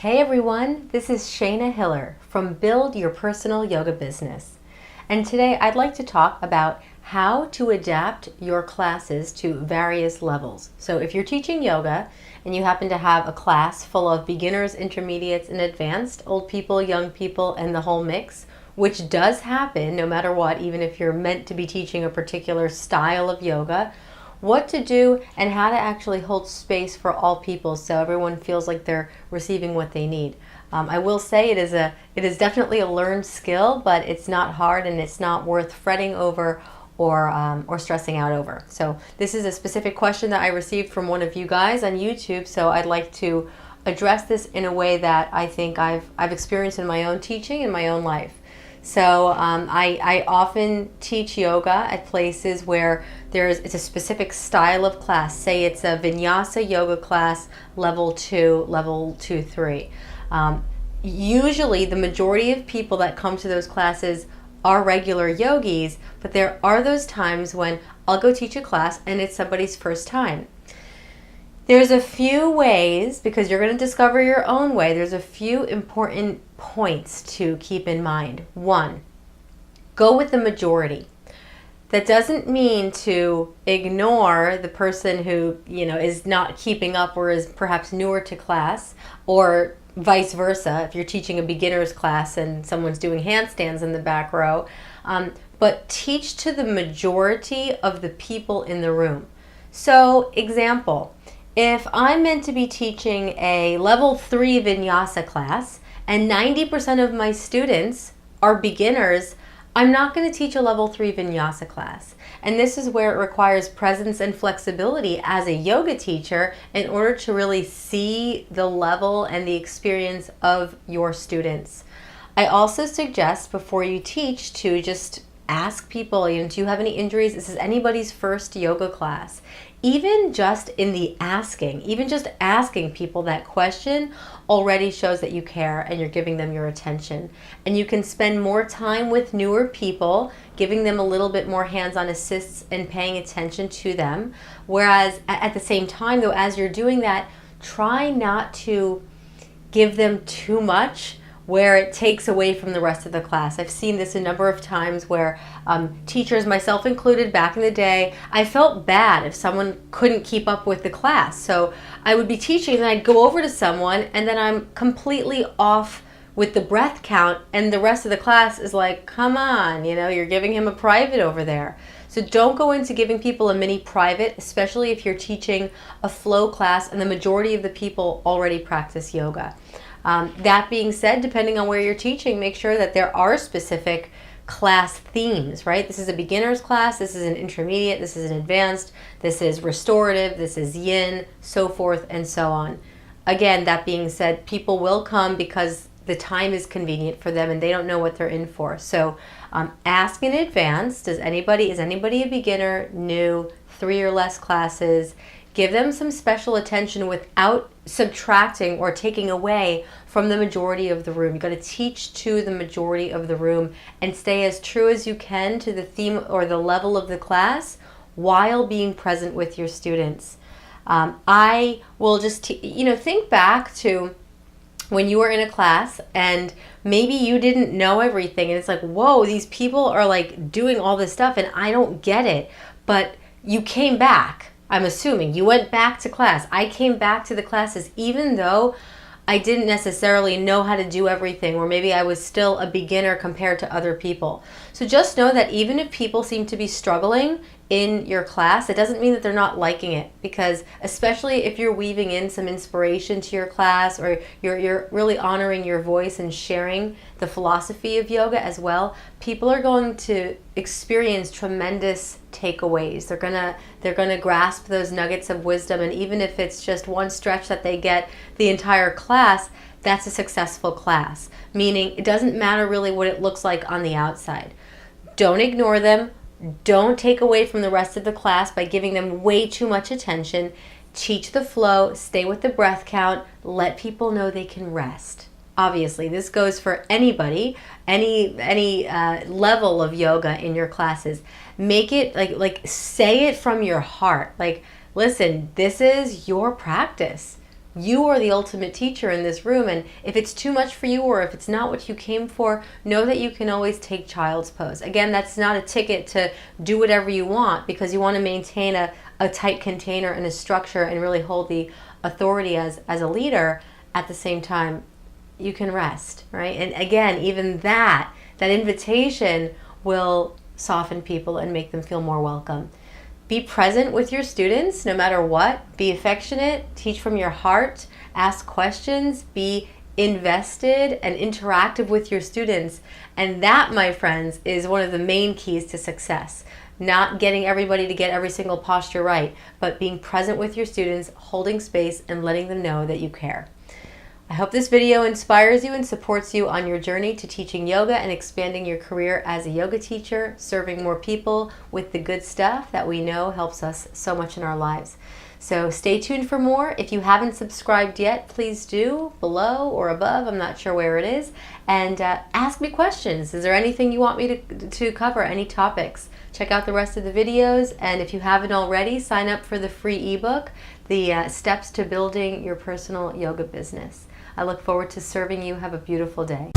Hey everyone, this is Shayna Hiller from Build Your Personal Yoga Business. And today I'd like to talk about how to adapt your classes to various levels. So if you're teaching yoga and you happen to have a class full of beginners, intermediates, and advanced, old people, young people, and the whole mix, which does happen no matter what, even if you're meant to be teaching a particular style of yoga, what to do and how to actually hold space for all people so everyone feels like they're receiving what they need. I will say it is definitely a learned skill, but it's not hard and it's not worth fretting over or stressing out over. So this is a specific question that I received from one of you guys on YouTube, so I'd like to address this in a way that I think I've experienced in my own teaching in my own life. So I often teach yoga at places where it's a specific style of class. Say it's a vinyasa yoga class, level 2, 3. Usually the majority of people that come to those classes are regular yogis, but there are those times when I'll go teach a class and it's somebody's first time. There's a few ways, because you're going to discover your own way, there's a few important points to keep in mind. One, go with the majority. That doesn't mean to ignore the person who, is not keeping up or is perhaps newer to class, or vice versa, if you're teaching a beginner's class and someone's doing handstands in the back row. But teach to the majority of the people in the room. So, example, if I'm meant to be teaching a level 3 vinyasa class and 90% of my students are beginners, I'm not going to teach a level 3 vinyasa class. And this is where it requires presence and flexibility as a yoga teacher in order to really see the level and the experience of your students. I also suggest before you teach to just ask people, do you have any injuries? This is anybody's first yoga class. Even just in the asking, even just asking people that question already shows that you care and you're giving them your attention. And you can spend more time with newer people, giving them a little bit more hands-on assists and paying attention to them. Whereas at the same time, though, as you're doing that, try not to give them too much where it takes away from the rest of the class. I've seen this a number of times where teachers, myself included, back in the day, I felt bad if someone couldn't keep up with the class. So I would be teaching and I'd go over to someone and then I'm completely off with the breath count and the rest of the class is like, come on, you're giving him a private over there. So don't go into giving people a mini private, especially if you're teaching a flow class and the majority of the people already practice yoga. That being said, depending on where you're teaching, make sure that there are specific class themes, right? This is a beginner's class, this is an intermediate, this is an advanced, this is restorative, this is yin, so forth and so on. Again, that being said, people will come because the time is convenient for them and they don't know what they're in for. So ask in advance, is anybody a beginner, new, 3 or less classes? Give them some special attention without subtracting or taking away from the majority of the room. You've got to teach to the majority of the room and stay as true as you can to the theme or the level of the class while being present with your students. I will just, think back to when you were in a class and maybe you didn't know everything and it's like, whoa, these people are like doing all this stuff and I don't get it. But you came back. I'm assuming you went back to class. I came back to the classes even though I didn't necessarily know how to do everything, or maybe I was still a beginner compared to other people. So just know that even if people seem to be struggling in your class, it doesn't mean that they're not liking it, because especially if you're weaving in some inspiration to your class or you're really honoring your voice and sharing the philosophy of yoga as well, people are going to experience tremendous takeaways. They're gonna grasp those nuggets of wisdom, and even if it's just one stretch that they get the entire class, that's a successful class. Meaning it doesn't matter really what it looks like on the outside. Don't ignore them. Don't take away from the rest of the class by giving them way too much attention. Teach the flow, stay with the breath count, let people know they can rest. Obviously, this goes for anybody, any level of yoga in your classes. Make it say it from your heart. Like, listen, this is your practice. You are the ultimate teacher in this room, and if it's too much for you or if it's not what you came for, know that you can always take child's pose. Again, that's not a ticket to do whatever you want, because you want to maintain a tight container and a structure and really hold the authority as a leader. At the same time, you can rest, right? And again, even that invitation will soften people and make them feel more welcome. Be present with your students no matter what. Be affectionate, teach from your heart, ask questions, be invested and interactive with your students. And that, my friends, is one of the main keys to success. Not getting everybody to get every single posture right, but being present with your students, holding space, and letting them know that you care. I hope this video inspires you and supports you on your journey to teaching yoga and expanding your career as a yoga teacher, serving more people with the good stuff that we know helps us so much in our lives. So stay tuned for more. If you haven't subscribed yet, please do, below or above, I'm not sure where it is, and ask me questions. Is there anything you want me to cover, any topics? Check out the rest of the videos, and if you haven't already, sign up for the free ebook, The Steps to Building Your Personal Yoga Business. I look forward to serving you. Have a beautiful day.